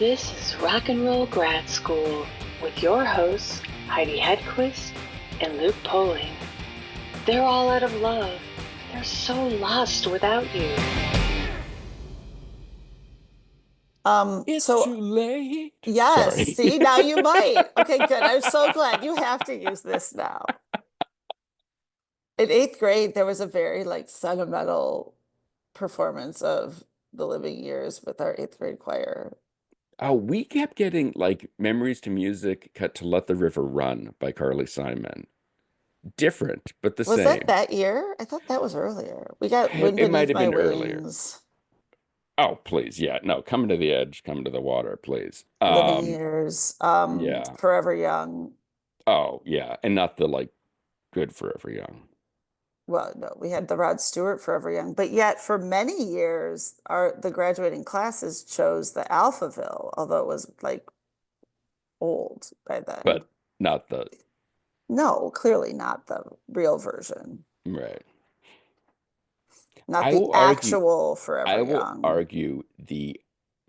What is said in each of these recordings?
This is Rock and Roll Grad School with your hosts, Heidi Hedquist and Luke Poling. They're all out of love. They're so lost without you. It's So too late. yes, Sorry. see, now you might. Okay, good. I'm so glad you have to use this now. In eighth grade, there was a very sentimental performance of The Living Years with our eighth grade choir. Oh, we kept getting like Memories to Music cut to Let the River Run by Carly Simon. Different, but the Was same. that year? I thought that was earlier. We got Wind It might Beneath have My been earlier. Wings, Oh, please. Yeah. No, Coming to the Edge, Coming to the Water, please. Living Years, Yeah. Forever Young. Oh, yeah. And not the like Good Forever Young. Well, no, we had the Rod Stewart Forever Young, but yet for many years, the graduating classes chose the Alphaville, although it was old by then. But not the No, clearly not the real version, right. not I the will argue actual Forever I will Young. argue the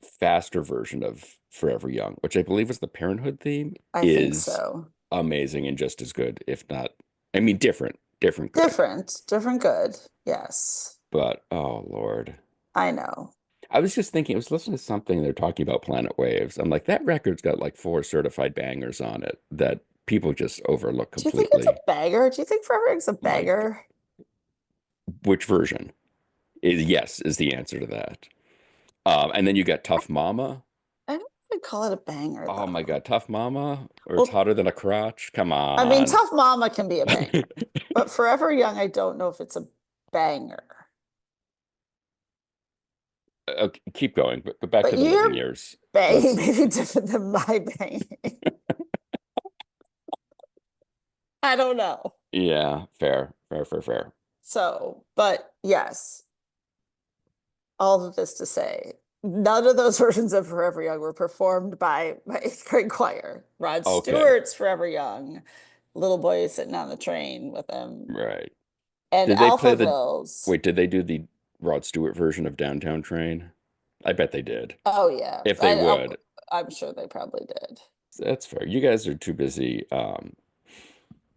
faster version of Forever Young, which I believe is the Parenthood theme, I think is so. amazing and just as good, if not, I mean, different good. Different good. Yes, But oh Lord. I know. I was just thinking, I was listening to something they're talking about Planet Waves. I'm like, that record's got like 4 certified bangers on it that people just overlook Do you think it's a completely. bagger? Do you think Forever Young's a Like, bagger? which version? Yes, is the answer to that. And then you got Tough Mama. I don't even call it a banger Oh my though. God, Tough Mama, or It's Well, Hotter Than a Crotch. Come I mean, on. Tough Mama can be a banger, but Forever Young, I don't know if it's a banger. Okay, keep going, but back But to the living your years. banging Let's. may be different than my banging. I don't know. Yeah, fair. So, but yes, all of this to say, none of those versions of Forever Young were performed by my eighth grade choir. Rod Okay, Stewart's Forever Young, Little Boy Sitting on the Train with him, right. and Did they play the? Alphaville's. Wait, did they do the Rod Stewart version of Downtown Train? I bet they did. Oh yeah, If they would, I'm sure they probably did. that's fair. You guys are too busy,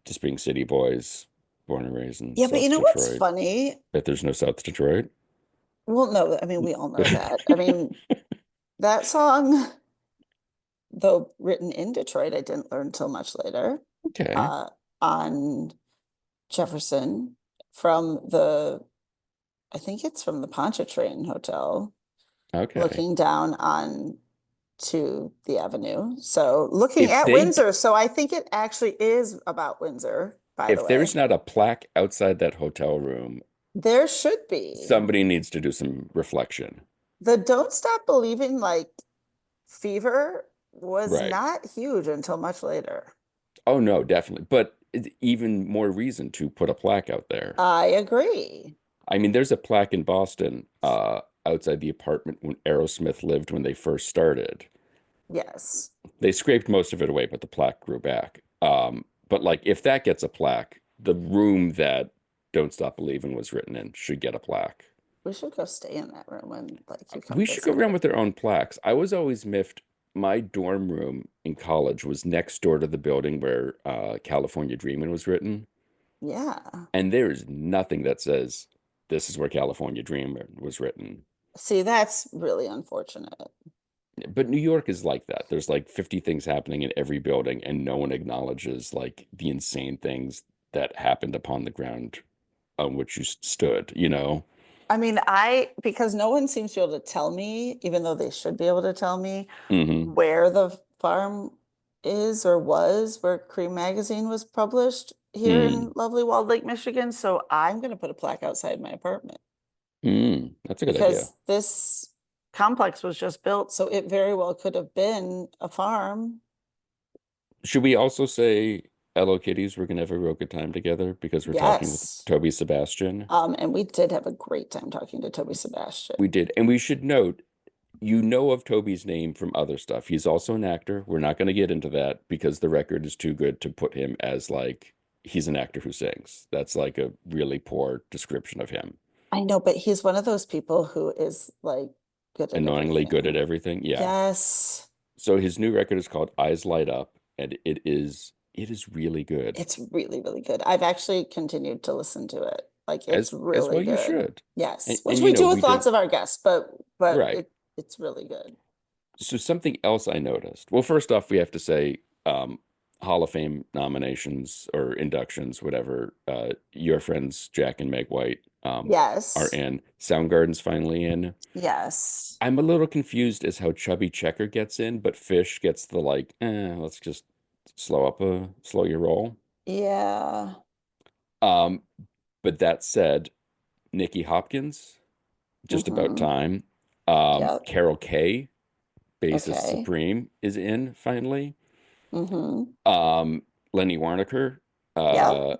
just being city boys, born and raised in Yeah, but you South know what's Detroit. funny? Bet there's no South Detroit. Well, no, I mean we all know that. I mean that song, though written in Detroit, I didn't learn until much later. Okay. Uh, on Jefferson from I think it's from the Pontchartrain Hotel, Okay. looking down on to the avenue. So looking If at they Windsor. So I think it actually is about Windsor, by the if way. there's not a plaque outside that hotel room, There should be. somebody needs to do some reflection. The Don't Stop Believing fever was Right. not huge until much later. Oh no, definitely. But even more reason to put a plaque out there. I agree. I mean, there's a plaque in Boston, outside the apartment when Aerosmith lived when they first started. Yes. They scraped most of it away, but the plaque grew back. But like if that gets a plaque, the room that Don't Stop Believing was written in should get a plaque. We should go stay in that room when you come We should go visit. around with their own plaques. I was always miffed. My dorm room in college was next door to the building where California Dreamin' was written. Yeah. And there is nothing that says this is where California Dreamin' was written. See, that's really unfortunate. But New York is like that. There's like 50 things happening in every building, and no one acknowledges like the insane things that happened upon the ground on which you stood, you know? I mean, because no one seems to be able to tell me, even though they should be able to tell me Hmm. where the farm is or was where Cream Magazine was published here Mm. in lovely Walled Lake, Michigan. So I'm going to put a plaque outside my apartment That's a good idea. because this complex was just built. So it very well could have been a farm. Should we also say Hello Kitties, we're gonna have a real good time together because we're talking with Yes. Toby Sebastian? And we did have a great time talking to Toby Sebastian. We did. And we should note, you know of Toby's name from other stuff. He's also an actor. We're not going to get into that because the record is too good to put him as like he's an actor who sings. That's like a really poor description of him. I know, but he's one of those people who is good at Annoyingly good at everything. everything. Yeah. Yes. So his new record is called Eyes Light Up, and it is really good. It's really, really good. I've actually continued to listen to it. Like it's As really well you good. should. Yes, And which we do we with lots did of our guests, but right. it's really good. So something else I noticed. Well, first off, we have to say Hall of Fame nominations or inductions, whatever. Your friends Jack and Meg White are Yes. in. Soundgarden's finally in. Yes. I'm a little confused as how Chubby Checker gets in, but Fish gets the like, let's just slow your roll. Yeah. Um, but that said, Nikki Hopkins, just about Mm-hmm. time. Yep. Carol Kay, bassist Okay. Supreme, is in finally. Mm-hmm. Lenny Waronker Yep. uh,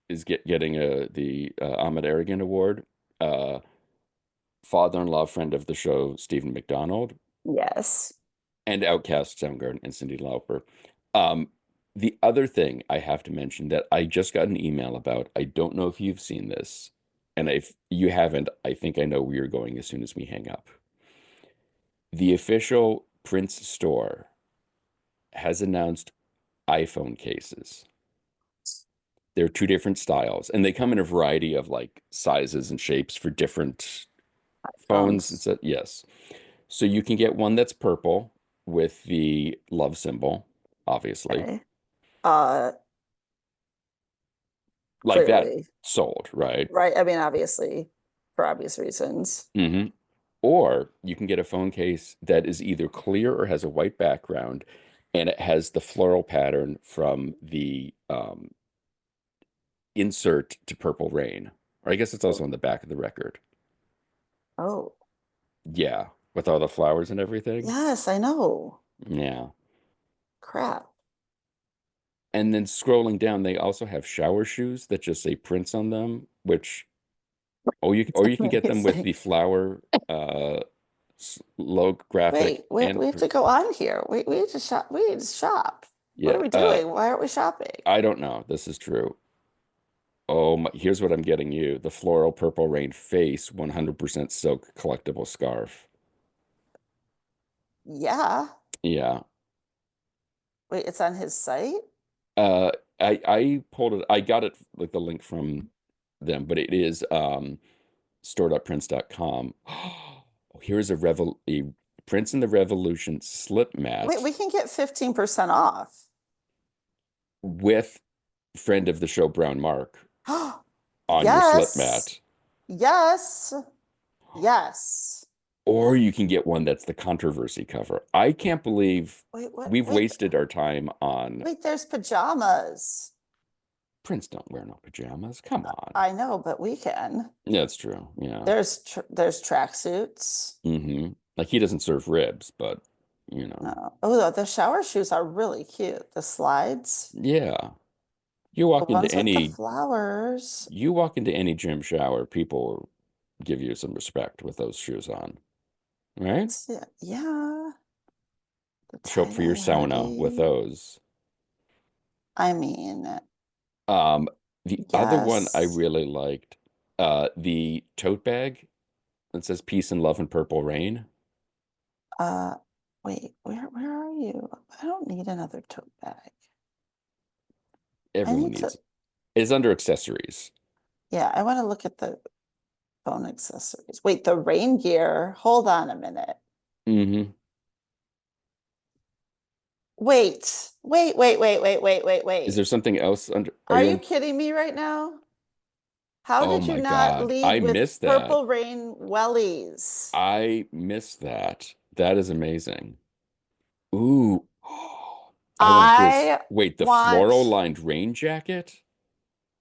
is getting the Ahmed Aragon Award. Uh, father-in-law friend of the show, Stephen McDonald, Yes. and Outcast, Soundgarden, and Cyndi Lauper. Um, the other thing I have to mention that I just got an email about, I don't know if you've seen this, and if you haven't, I think I know where you're going as soon as we hang up. The official Prince store has announced iPhone cases. There are two different styles, and they come in a variety of like sizes and shapes for different phones. Phones. Yes. So you can get one that's purple with the love symbol, obviously. Okay. Like that Clearly. sold, right? Right. I mean, obviously, for obvious reasons. hmm Or you can get a phone case that is either clear or has a white background, and it has the floral pattern from the insert to Purple Rain. Or I guess it's also Oh. on the back of the record. Oh. Yeah, with all the flowers and everything. Yes, I know. Yeah. Crap. And then scrolling down, they also have shower shoes that just say Prince on them, which It's or you can get them with amazing. the flower logo graphic Wait, we have to go on here. We need to shop. We need to shop. What yeah, are we doing? Why aren't we shopping? I don't know. This is true. Oh my, here's what I'm getting you. The floral purple rain face 100% silk collectible scarf. Yeah. Yeah. Wait, it's on his site? Uh I pulled it, I got it like the link from them, but it is store.prince.com. Oh, here's a Prince in the Revolution slip Wait, mat we can get 15% off. with friend of the show Brown Mark on your slip Yes. mat. Yes. Yes. Or you can get one that's the controversy cover. I can't believe Wait, what? we've wasted our time on Wait, there's pajamas. Prince don't wear no pajamas. Come on. I know, but we can. That's true. Yeah. There's tracksuits. Like he doesn't serve ribs, but No. Oh, the shower shoes are really cute. The slides. yeah. You The walk into ones with the any flowers. you walk into any gym shower, people give you some respect with those shoes on, right? Yeah. The Show up for your tie-dye sauna with hoodie. those. I mean, Um, the other one I yes. really liked, the tote bag that says peace and love and purple rain. Uh, wait, where are you? I don't need another tote bag. I Everyone need to, needs it. It's under accessories. yeah, I want to look at the phone accessories. Wait, the rain gear. Hold on a minute. hmm Is Wait. there something else under? Are Are you you on? kidding me right now? How Oh did you my not God, I lead with missed that. Purple Rain wellies? I missed that. That is amazing. Ooh, I want this. I Wait, the floral want, lined rain jacket?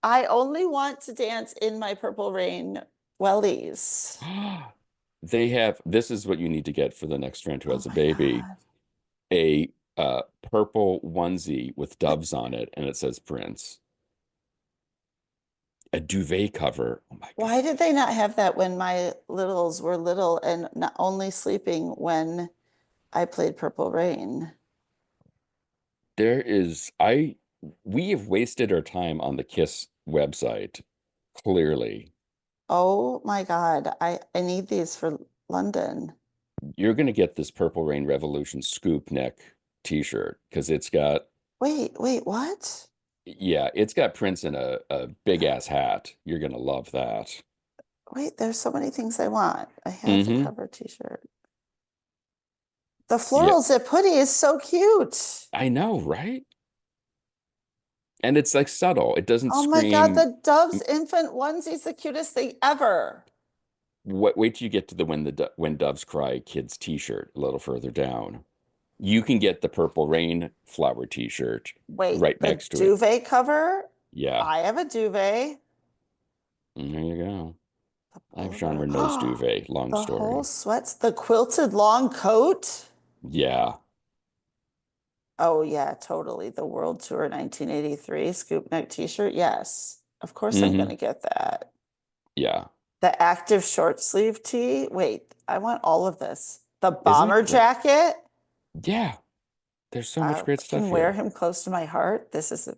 I only want to dance in my Purple Rain wellies. They have, this is what you need to get for the next friend who Oh has a my baby, God. a purple onesie with doves on it, and it says Prince. A duvet cover. Oh my Why God. did they not have that when my littles were little and not only sleeping when I played Purple Rain? There is, we have wasted our time on the Kiss website, clearly. Oh my God, I need these for London. You're gonna get this Purple Rain Revolution scoop neck t-shirt because it's got, Wait, what? yeah, it's got Prince in a big ass hat. You're gonna love that. Wait, there's so many things I want. I have the Mm-hmm. cover t-shirt. The Yeah, floral zip hoodie is so cute. I know, right? And it's like subtle. It doesn't Oh my God, scream. the Dove's infant onesie's the cutest thing ever. Wait till you get to the when doves cry kids t-shirt a little further down. You can get the Purple Rain flower t-shirt Wait, right the next to it. duvet cover? Yeah, I have a duvet. there you go. The I have polar genre nose bear. duvet. Long The whole story. sweats, the quilted long coat. Yeah. Oh yeah, totally. The World Tour 1983 scoop neck t-shirt. Yes. Of course I'm Mm-hmm. gonna get that. Yeah. The active short sleeve tee. Wait, I want all of this. The Isn't it bomber great? jacket. Yeah. There's so much I great stuff can wear here. him close to my heart. This is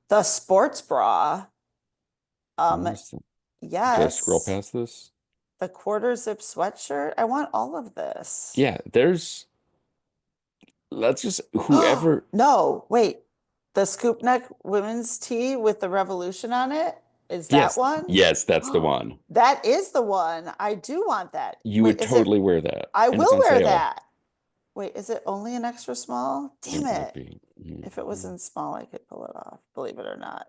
the sports bra. Um, Where's the, did I scroll yes. past this? The quarter zip sweatshirt. I want all of this. Yeah, let's just, Oh, whoever, no, wait. The scoop neck women's tee with the revolution on it. Is that yes, one? yes, that's the Oh, one. that is the one. I do want that. You Wait, would is it? totally wear that. I And it's will on wear sale. that. Wait, is it only an extra small? Damn It might it. be. If it was in small, I could pull it off, believe it or not.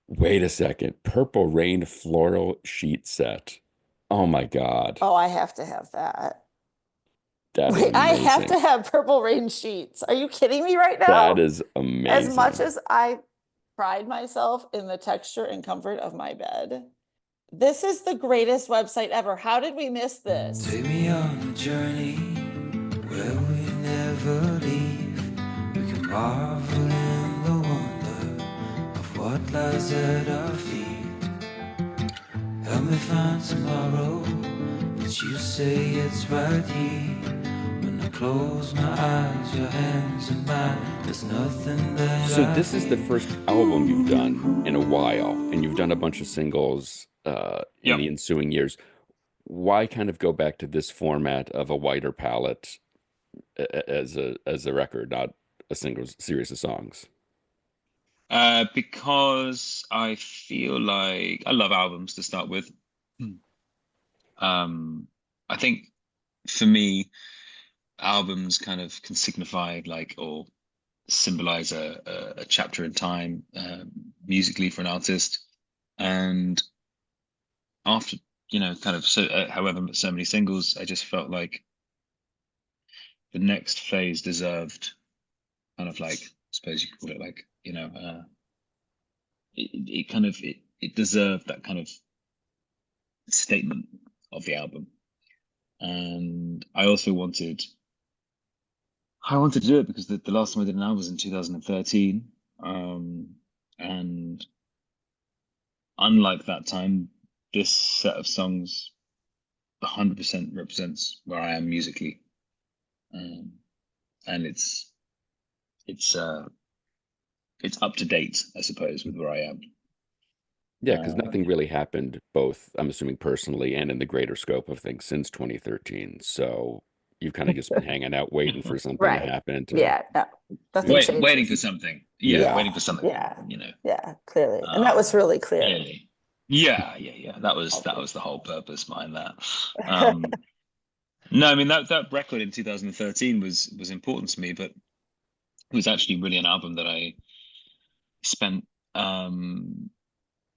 Wait a second. Purple Rain floral sheet set. Oh my God. Oh, I have to have that. That is Wait, I have amazing. to have purple rain sheets. Are you kidding me right That now? is As much amazing. as I pride myself in the texture and comfort of my bed, this is the greatest website ever. How did we miss this? Take me on a journey where we never leave. We can marvel in the wonder of what lies at our feet. Help me find tomorrow, but you say it's right here. When I close my eyes, your hands in mine. There's nothing that So I this is the fear. first album you've done in a while, and you've done a bunch of singles in Yep. the ensuing years. Why kind of go back to this format of a wider palette as a record, not a single series of songs? Because I feel like I love albums to start with. I think for me, albums kind of can signify like or symbolize a chapter in time musically for an artist. And after, kind of however so many singles, I just felt like the next phase deserved kind of like, I suppose you could call it like, it kind of it deserved that kind of statement of the album. And I wanted to do it because the last time I did an album was in 2013. And unlike that time, this set of songs 100% represents where I am musically. And it's up to date, I suppose, with where I am. Yeah, because Uh, nothing really happened, both, I'm assuming, personally and in the greater scope of things since 2013. So you've kind of just been hanging out waiting for something to Right. happen to Yeah, no, nothing do. waiting for changes. something. Yeah, Yeah. waiting for something, Yeah, you know. yeah, clearly. And that was really clear. Clearly. Yeah. That was the whole purpose behind that. Um, no, I mean that record in 2013 was important to me, but it was actually really an album that I spent.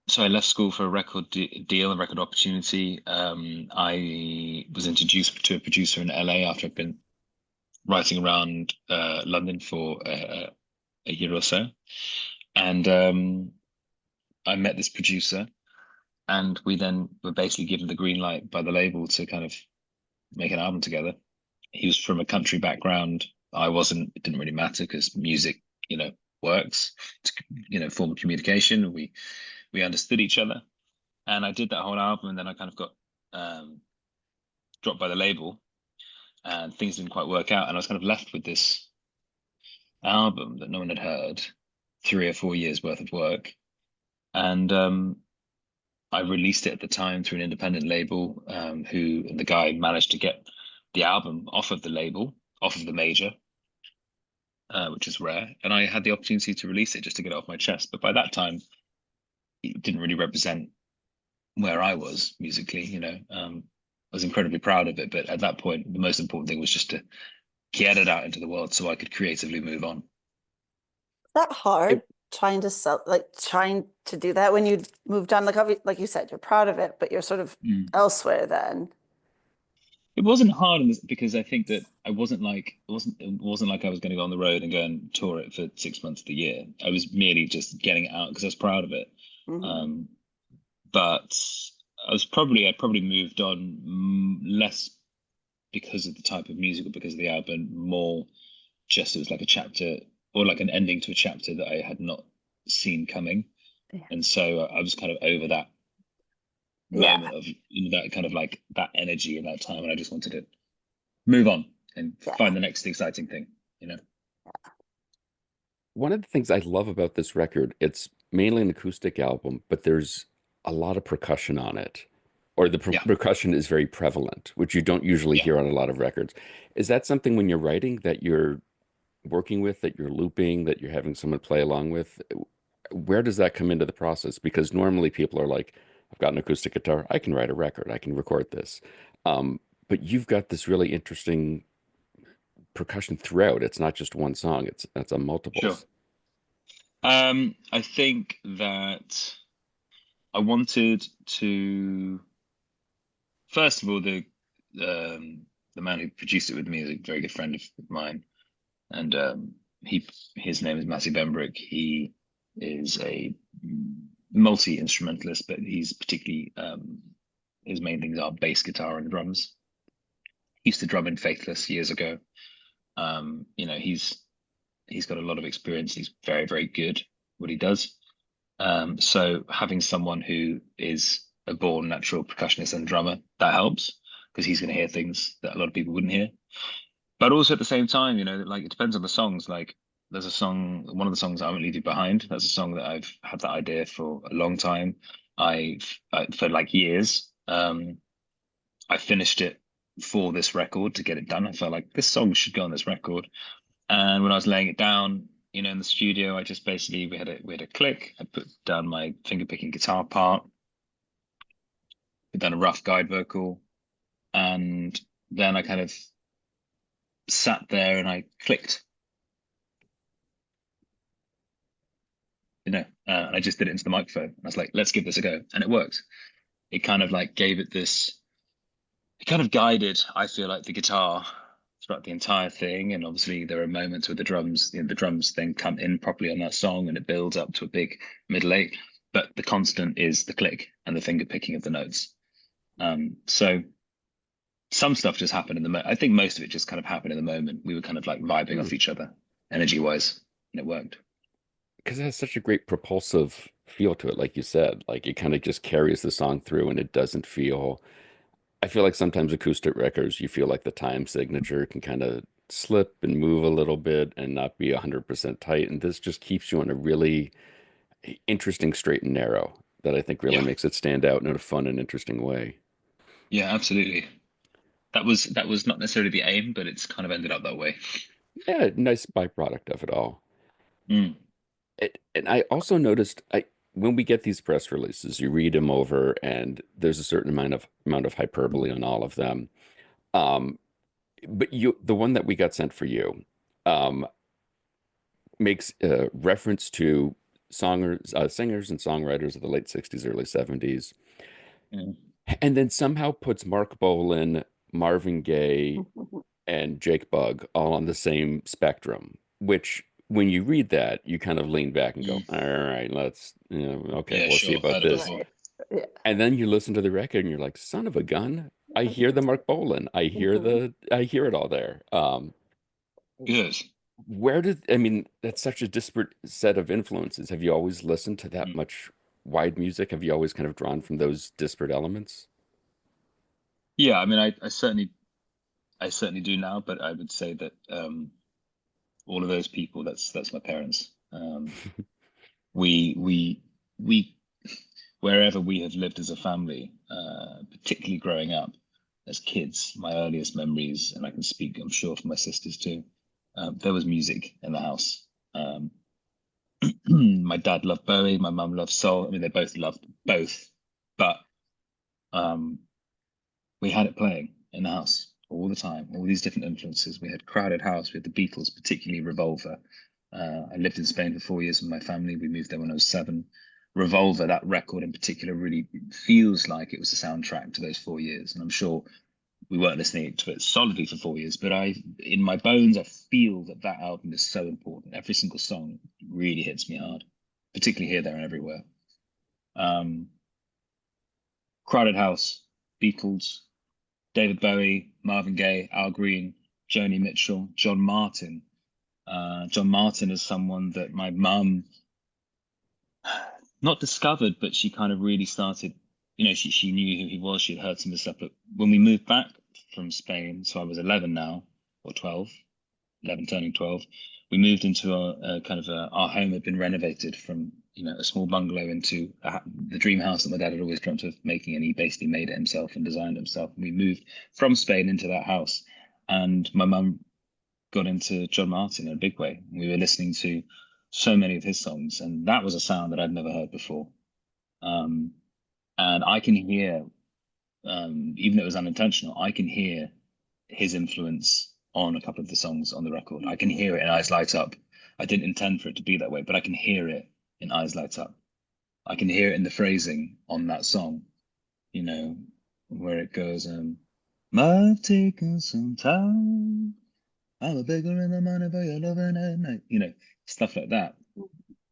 So I left school for a record deal, a record opportunity. I was introduced to a producer in LA after I'd been writing around London for a year or so, and I met this producer, and we then were basically given the green light by the label to kind of make an album together. He was from a country background. I wasn't. It didn't really matter because music, works to, form of communication. We understood each other, and I did that whole album, and then I kind of got dropped by the label, and things didn't quite work out, and I was kind of left with this album that no one had heard, 3 or 4 years worth of work, and I released it at the time through an independent label, who the guy managed to get the album off of the label, off of the major, which is rare. And I had the opportunity to release it just to get it off my chest. But by that time, it didn't really represent where I was musically, you know. I was incredibly proud of it. But at that point, the most important thing was just to get it out into the world so I could creatively move on. Is that hard trying to do that when you moved on? Like you said, you're proud of it, but you're sort of elsewhere then. It wasn't hard because I think that it wasn't like I was going to go on the road and go and tour it for 6 months of the year. I was merely just getting it out because I was proud of it. But I probably moved on less because of the type of music or because of the album, more just it was like a chapter or like an ending to a chapter that I had not seen coming. And so I was kind of over that moment of, you know, that kind of like that energy in that time, and I just wanted to move on and find the next exciting thing, you know. One of the things I love about this record, it's mainly an acoustic album, but there's a lot of percussion on it, or the percussion is very prevalent, which you don't usually hear on a lot of records. Is that something when you're writing that you're working with, that you're looping, that you're having someone play along with? Where does that come into the process? Because normally people are like, I've got an acoustic guitar, I can write a record, I can record this. But you've got this really interesting percussion throughout. It's not just one song, it's a multiples. Sure. I think that I wanted to, first of all, the man who produced it with me is a very good friend of mine, and his name is Matty Bembrick. He is a multi-instrumentalist, but he's particularly his main things are bass guitar and drums. He used to drum in Faithless years ago. You know, he's got a lot of experience. He's very, very good at what he does. So having someone who is a born natural percussionist and drummer, that helps, because he's going to hear things that a lot of people wouldn't hear. But also at the same time, you know, like it depends on the songs. Like there's a song, one of the songs, I Won't Leave You Behind. That's a song that I've had that idea for a long time. For like years. I finished it for this record to get it done. I felt like this song should go on this record. And when I was laying it down, you know, in the studio, I just basically we had a click. I put down my finger picking guitar part, put down a rough guide vocal, and then I kind of sat there and I clicked. You know, and I just did it into the microphone. I was like, let's give this a go. And it worked. It kind of like gave it this, it kind of guided, I feel like, the guitar throughout the entire thing. And obviously there are moments where the drums, you know, the drums then come in properly on that song and it builds up to a big middle eight. But the constant is the click and the finger picking of the notes. So some stuff just happened in the moment. I think most of it just kind of happened in the moment. We were kind of like vibing off each other energy wise, and it worked. Because it has such a great propulsive feel to it, like you said. Like it kind of just carries the song through and it doesn't feel, I feel like sometimes acoustic records, you feel like the time signature can kind of slip and move a little bit and not be 100% tight. And this just keeps you on a really interesting straight and narrow that I think really makes it stand out in a fun and interesting way. Yeah, absolutely. That was not necessarily the aim, but it's kind of ended up that way. Yeah, nice byproduct of it all. Mm. And I also noticed, when we get these press releases, you read them over, and there's a certain amount of hyperbole on all of them. But the one that we got sent for you, makes reference to singers and songwriters of the late 60s, early 70s, and then somehow puts Mark Bolan, Marvin Gaye, and Jake Bugg all on the same spectrum, which when you read that, you kind of lean back and go, all right, let's, you know, okay, we'll see about this. Yeah. And then you listen to the record and you're like, son of a gun, I hear the Mark Bolan. I hear it all there. Yes. I mean, that's such a disparate set of influences. Have you always listened to that much wide music? Have you always kind of drawn from those disparate elements? Yeah, I mean, I certainly do now, but I would say that all of those people, that's my parents. We wherever we have lived as a family, particularly growing up, as kids, my earliest memories, and I can speak, I'm sure, for my sisters too. There was music in the house. My dad loved Bowie, my mum loved soul. I mean, they both loved both, but we had it playing in the house all the time, all these different influences. We had Crowded House, we had the Beatles, particularly Revolver. I lived in Spain for 4 years with my family. We moved there when I was 7. Revolver, that record in particular, really feels like it was a soundtrack to those 4 years. And I'm sure we weren't listening to it solidly for 4 years, but in my bones, I feel that that album is so important. Every single song really hits me hard, particularly Here, There, and Everywhere. Crowded House, Beatles, David Bowie, Marvin Gaye, Al Green, Joni Mitchell, John Martin. John Martin is someone that my mum not discovered, but she kind of really started, you know, she knew who he was. She had heard some of his stuff. But when we moved back from Spain, so I was 11 now, or 12, 11 turning 12, we moved into a kind of our home had been renovated from, you know, a small bungalow into the dream house that my dad had always dreamt of making, and he basically made it himself and designed it himself. And we moved from Spain into that house, and my mum got into John Martin in a big way. We were listening to so many of his songs, and that was a sound that I'd never heard before. And I can hear, even though it was unintentional, I can hear his influence on a couple of the songs on the record. I can hear it in Eyes Light Up. I didn't intend for it to be that way, but I can hear it in Eyes Light Up. I can hear it in the phrasing on that song, you know, where it goes, I've taken some time. I'm a beggar in the money for your loving at night. You know, stuff like that.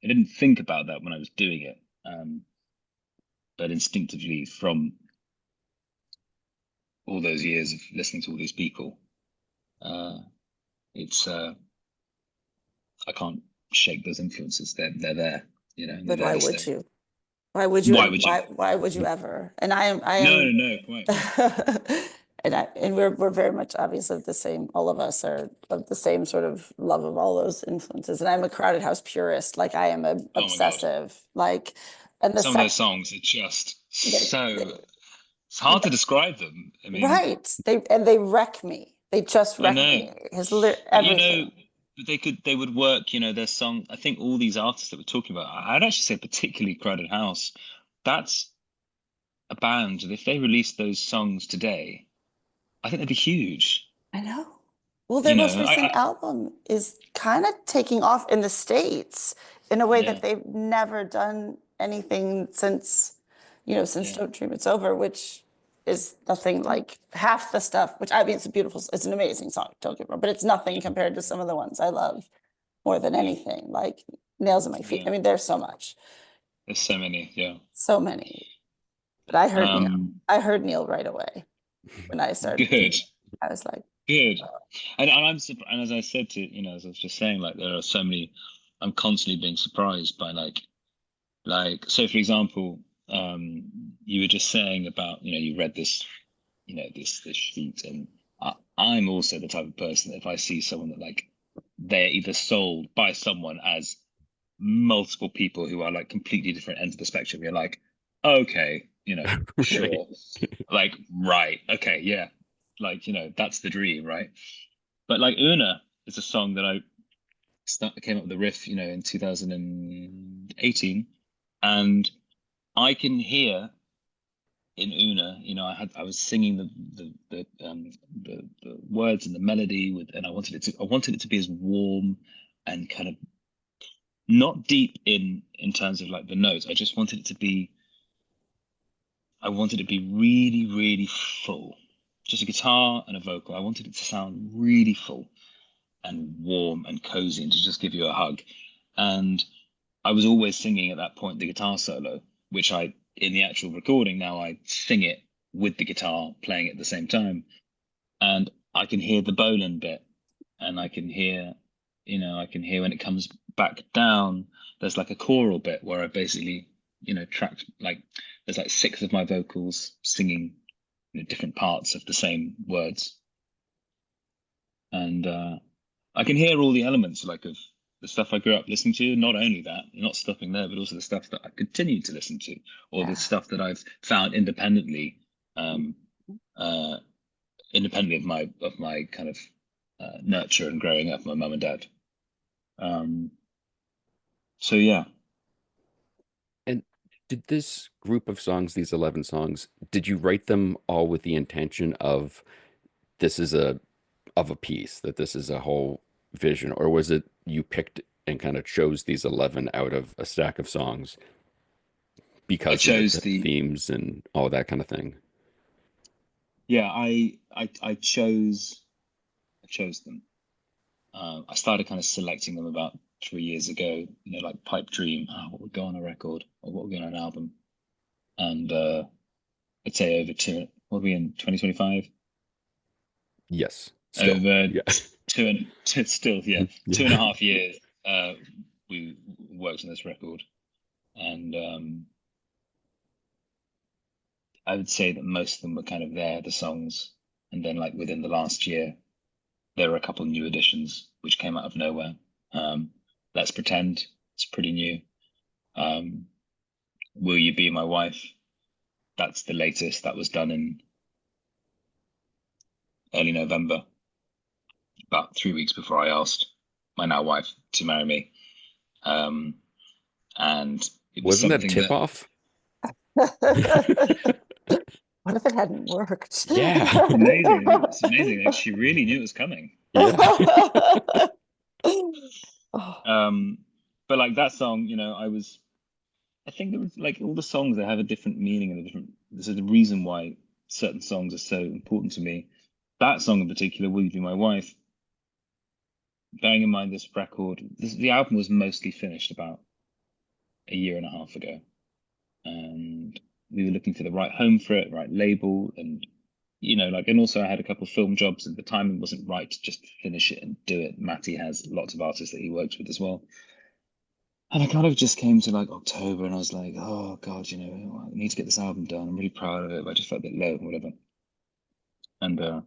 I didn't think about that when I was doing it, but instinctively from all those years of listening to all these people, it's I can't shake those influences. They're there, you know. But why would you? Why would you? Why would you ever? And I am No, quite. and we're very much obviously the same. All of us are of the same sort of love of all those influences. And I'm a Crowded House purist. Like I am obsessive. Like, and some of those songs are just so. It's hard to describe them. I mean, right? They wreck me. They just wreck me. Everything. You know, they would work. You know, their song. I think all these artists that we're talking about. I'd actually say particularly Crowded House. That's a band that if they released those songs today, I think they'd be huge. I know. Well, their most recent album is kind of taking off in the States in a way that they've never done anything since, you know, since Don't Dream It's Over, which is nothing like half the stuff, which I mean, it's an amazing song, don't get me wrong, but it's nothing compared to some of the ones I love more than anything, like Nails in My Feet. I mean, there's so much. There's so many, so many. But I heard Neil right away when I started. Good. I was like, good. And I'm surprised, and as I said to, you know, as I was just saying, like there are so many, I'm constantly being surprised by like so for example, you were just saying about, you know, you read this, you know, this sheet, and I'm also the type of person that if I see someone that like they're either sold by someone as multiple people who are like completely different ends of the spectrum, you're like, okay, you know, sure, like, right, okay, yeah, like, you know, that's the dream, right? But like Una is a song that I came up with the riff, you know, in 2018, and I can hear in Una, you know, I was singing the words and the melody with, and I wanted it to be as warm and kind of not deep in terms of like the notes. I just wanted it to be. I wanted it to be really, really full. Just a guitar and a vocal. I wanted it to sound really full and warm and cozy and to just give you a hug. And I was always singing at that point the guitar solo, which in the actual recording now, I sing it with the guitar playing at the same time. And I can hear the Bolan bit, and I can hear, you know, when it comes back down, there's like a choral bit where I basically, you know, tracked, like there's like 6 of my vocals singing, you know, different parts of the same words. And I can hear all the elements like of the stuff I grew up listening to. Not only that, not stopping there, but also the stuff that I continue to listen to, or the stuff that I've found independently independently of my kind of nurture and growing up, my mum and dad. So yeah. And did this group of songs, these 11 songs, did you write them all with the intention of this is a piece, that this is a whole vision, or was it you picked and kind of chose these 11 out of a stack of songs I because of chose the the themes and all that kind of thing? Yeah, I chose them. I started kind of selecting them about 3 years ago. You know, like Pipe Dream, what would go on a record or what would go on an album, and I'd say over two. What are we in 2025? Yes, still. Over Yeah. still, yeah, Yeah. 2.5 years. We worked on this record, and I would say that most of them were kind of there, the songs, and then like within the last year, there were a couple of new additions which came out of nowhere. Let's Pretend, it's pretty new. Will You Be My Wife? That's the latest. That was done in early November, about 3 weeks before I asked my now wife to marry me. And it was Wasn't that something tip that off? What if it hadn't worked? Yeah. it's amazing. It's amazing. Like, she really knew it was coming. Yeah. Oh, But like that song, you know, I think there was like all the songs, they have a different meaning and a different, there's a reason why certain songs are so important to me. That song in particular, Will You Be My Wife, bearing in mind this record, the album was mostly finished about a year and a half ago. And we were looking for the right home for it, right label, and you know, like, and also I had a couple of film jobs and the timing wasn't right to just finish it and do it. Matty has lots of artists that he works with as well. And I kind of just came to like October and I was like, oh God, you know, I need to get this album done. I'm really proud of it, but I just felt a bit low and whatever. And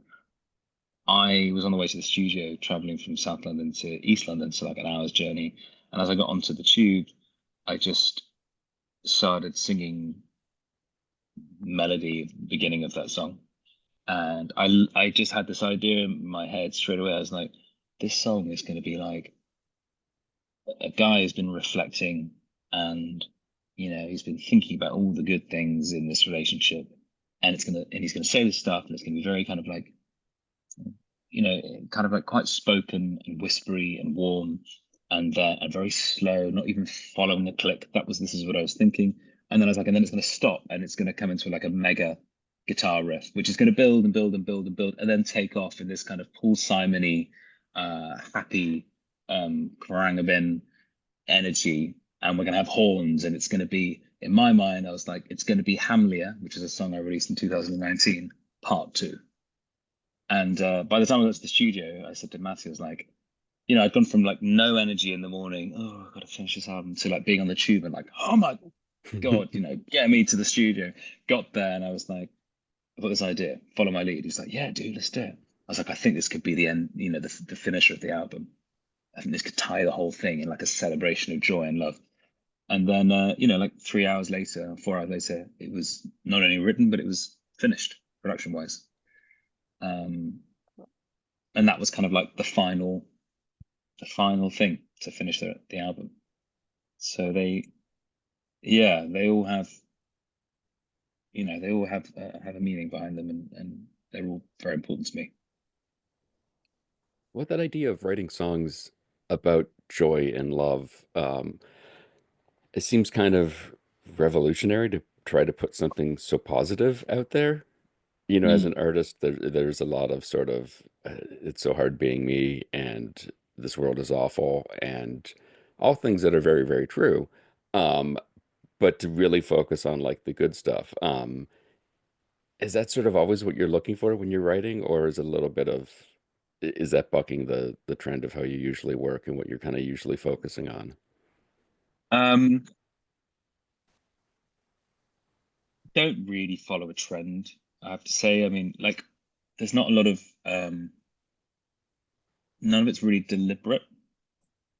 I was on the way to the studio, traveling from South London to East London, so like an hour's journey. And as I got onto the tube, I just started singing melody, beginning of that song. And I just had this idea in my head straight away. I was like, this song is going to be like a guy who's been reflecting and, you know, he's been thinking about all the good things in this relationship. And he's gonna say this stuff and it's gonna be very kind of like, you know, kind of like quite spoken and whispery and warm and very slow, not even following a click. This is what I was thinking. And then I was like, and then it's gonna stop and it's gonna come into like a mega guitar riff, which is gonna build and build and build and build and then take off in this kind of Paul Simon-y, happy Kwarangabin energy. And we're gonna have horns and it's gonna be, in my mind, I was like, it's gonna be Hamlia, which is a song I released in 2019, part 2. And by the time I got to the studio, I said to Matthew, I was like, you know, I'd gone from like no energy in the morning, oh, I've got to finish this album, to like being on the tube and like, oh my God, you know, get me to the studio. Got there and I was like, I've got this idea, follow my lead. He's like, yeah, dude, let's do it. I was like, I think this could be the end, you know, the finisher of the album. I think this could tie the whole thing in like a celebration of joy and love. And then, you know, like 3 hours later, 4 hours later, it was not only written, but it was finished production wise. And that was kind of like the final thing to finish the album. So they all have, you know, they all have a meaning behind them, and they're all very important to me. What that idea of writing songs about joy and love, it seems kind of revolutionary to try to put something so positive out there. You know, as an artist, there's a lot of sort of, it's so hard being me, and this world is awful, and all things that are very, very true. Um, but to really focus on like the good stuff. Is that sort of always what you're looking for when you're writing, or is it a little bit of, is that bucking the trend of how you usually work and what you're kind of usually focusing on? Don't really follow a trend, I have to say. I mean, like, there's not a lot of none of it's really deliberate,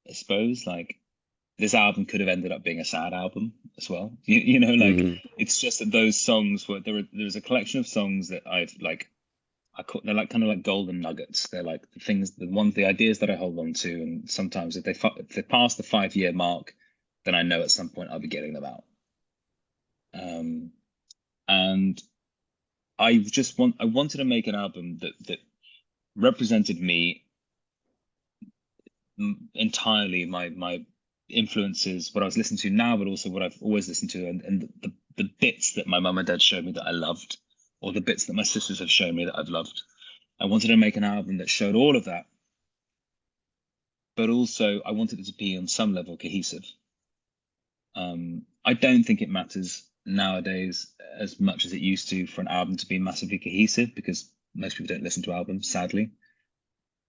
I suppose. Like, this album could have ended up being a sad album as well. You know, like Hmm. it's just that those songs were there was a collection of songs that they're like kind of like golden nuggets. They're like the things, the ideas that I hold on to. And sometimes if they pass the 5-year mark, then I know at some point I'll be getting them out. And I wanted to make an album that represented me entirely, my influences, what I was listening to now, but also what I've always listened to, and the bits that my mum and dad showed me that I loved, or the bits that my sisters have shown me that I've loved. I wanted to make an album that showed all of that, but also I wanted it to be on some level cohesive. I don't think it matters nowadays as much as it used to for an album to be massively cohesive, because most people don't listen to albums, sadly.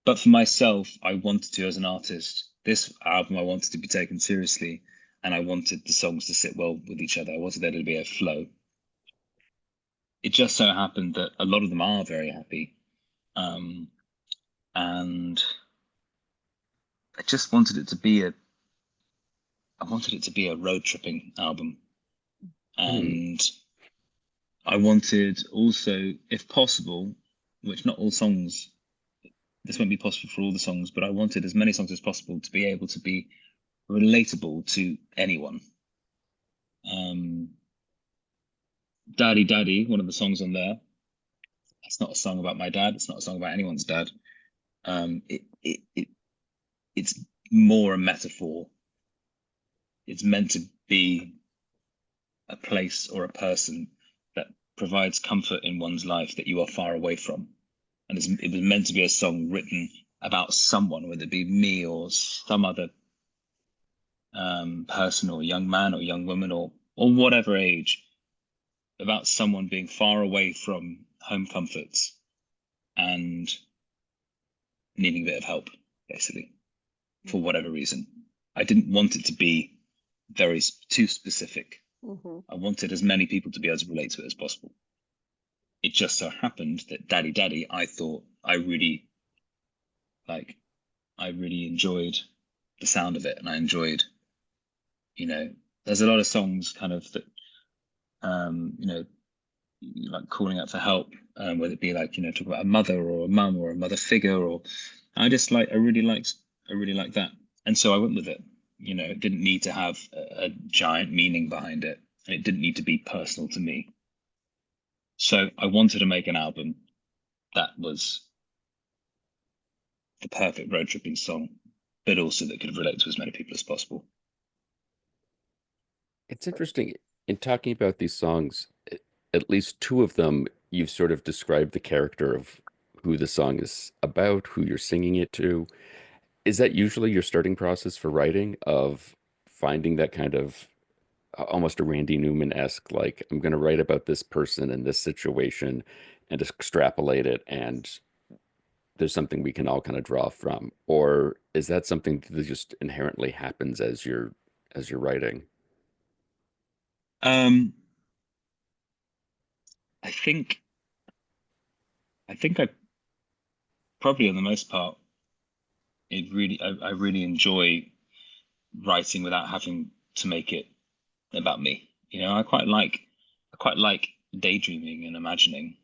But for myself, I wanted to, as an artist, this album I wanted to be taken seriously, and I wanted the songs to sit well with each other. I wanted there to be a flow. It just so happened that a lot of them are very happy. And I just wanted it to be a road tripping album. And I wanted also, if possible, which not all songs, this won't be possible for all the songs, but I wanted as many songs as possible to be able to be relatable to anyone. Daddy Daddy, one of the songs on there, it's not a song about my dad. It's not a song about anyone's dad. It's more a metaphor. It's meant to be a place or a person that provides comfort in one's life that you are far away from. And it was meant to be a song written about someone, whether it be me or some other person, or young man or young woman, or whatever age, about someone being far away from home comforts and needing a bit of help, basically, for whatever reason. I didn't want it to be too specific. I wanted as many people to be able to relate to it as possible. It just so happened that Daddy Daddy, I thought I really enjoyed the sound of it, and I enjoyed, there's a lot of songs kind of that, like calling out for help, whether it be like, talk about a mother or a mum or a mother figure, or I really liked that. And so I went with it. It didn't need to have a giant meaning behind it, and it didn't need to be personal to me. So I wanted to make an album that was the perfect road tripping song, but also that could relate to as many people as possible. It's interesting in talking about these songs, at least two of them, you've sort of described the character of who the song is about, who you're singing it to. Is that usually your starting process for writing, of finding that kind of almost a Randy Newman-esque, like, I'm going to write about this person in this situation and extrapolate it, and there's something we can all kind of draw from? Or is that something that just inherently happens as you're writing? I think I probably, on the most part, I really enjoy writing without having to make it about me. I quite like daydreaming and imagining.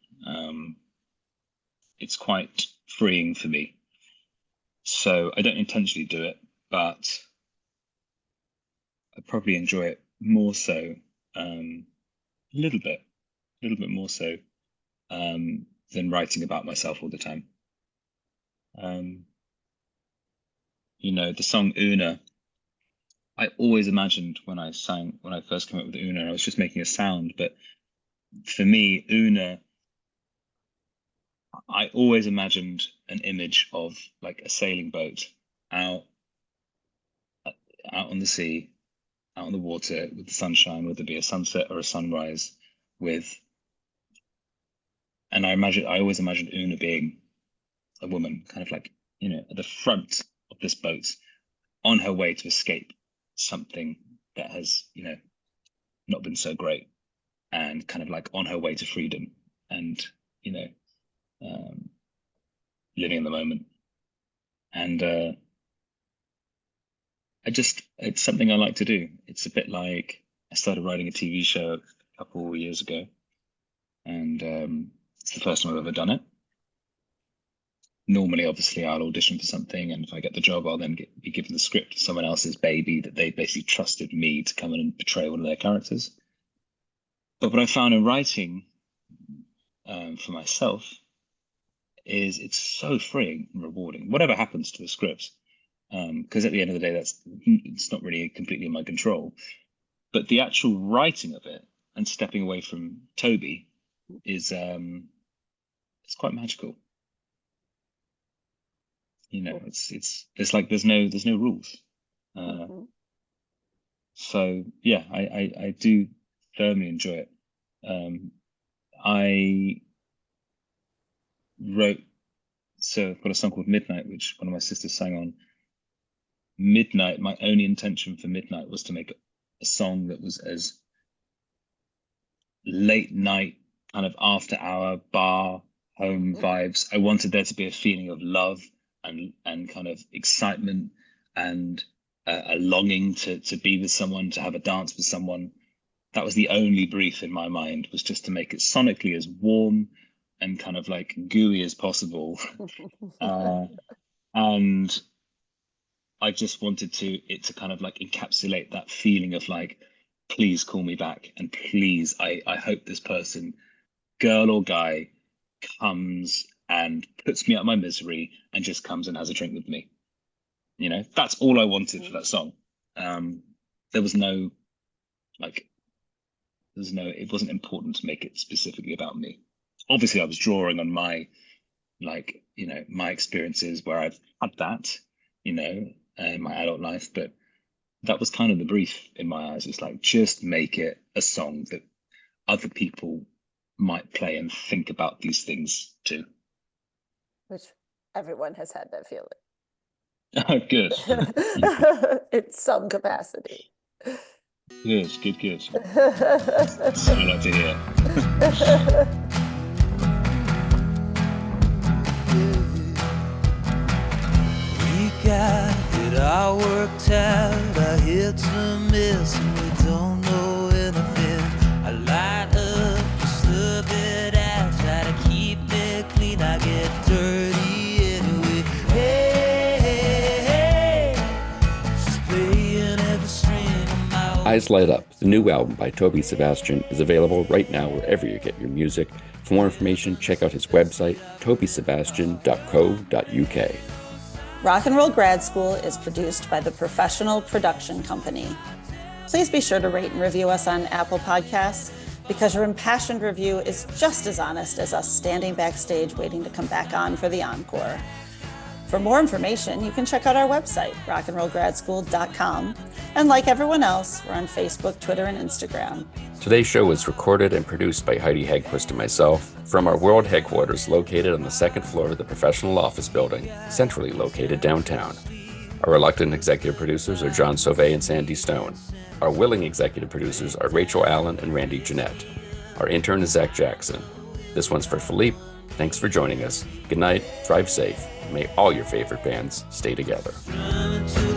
It's quite freeing for me. So I don't intentionally do it, but I probably enjoy it more so, a little bit more so, than writing about myself all the time. The song Una, I always imagined when I first came up with Una, I was just making a sound. But for me, Una, I always imagined an image of like a sailing boat out on the sea, out on the water with the sunshine, whether it be a sunset or a sunrise, and I always imagined Una being a woman, kind of like, at the front of this boat, on her way to escape something that has, not been so great, and kind of like on her way to freedom, and, living in the moment. And it's something I like to do. It's a bit like, I started writing a TV show a couple of years ago, and it's the first time I've ever done it. normally, obviously, I'll audition for something, and if I get the job, I'll then be given the script, someone else's baby that they basically trusted me to come in and portray one of their characters. But what I found in writing for myself is it's so freeing and rewarding, whatever happens to the script, because at the end of the day, it's not really completely in my control. But the actual writing of it and stepping away from Toby is it's quite magical. It's like there's no rules. So yeah, I do thoroughly enjoy it. I wrote, so I've got a song called Midnight, which one of my sisters sang on. Midnight, my only intention for Midnight was to make a song that was as late night, kind of after hour bar home vibes. I wanted there to be a feeling of love and kind of excitement and a longing to be with someone, to have a dance with someone. That was the only brief in my mind, was just to make it sonically as warm and kind of like gooey as possible. And I just wanted it to kind of like encapsulate that feeling of like, please call me back, and please, I hope this person, girl or guy, comes and puts me out of my misery and just comes and has a drink with me. You know, that's all I wanted for that song. There was no, like, it wasn't important to make it specifically about me. Obviously, I was drawing on my, like, you know, my experiences where I've had that, you know, in my adult life, but that was kind of the brief in my eyes. It's like, just make it a song that other people might play and think about these things too. Which everyone has had that feeling. Oh, good. In some capacity. Good. That's what I like to hear. We got it all worked out. I hit some miss and we don't know anything. I light up just a bit out, try to keep it clean. I get dirty anyway. Hey, just playing every string on my Eyes Light Up, the new album by Toby Sebastian, is available right now wherever you get your music. For more information, check out his website, tobysebastian.co.uk. Rock and Roll Grad School is produced by the Professional Production Company. Please be sure to rate and review us on Apple Podcasts, because your impassioned review is just as honest as us standing backstage waiting to come back on for the encore. For more information, you can check out our website, rockandrollgradschool.com. And like everyone else, we're on Facebook, Twitter, and Instagram. Today's show was recorded and produced by Heidi Hegquist and myself from our world headquarters located on the second floor of the Professional Office Building, centrally located downtown. Our reluctant executive producers are John Sauvé and Sandy Stone. Our willing executive producers are Rachel Allen and Randy Jeanette. Our intern is Zach Jackson. This one's for Philippe. Thanks for joining us. Good night, drive safe, and may all your favorite bands stay together. running to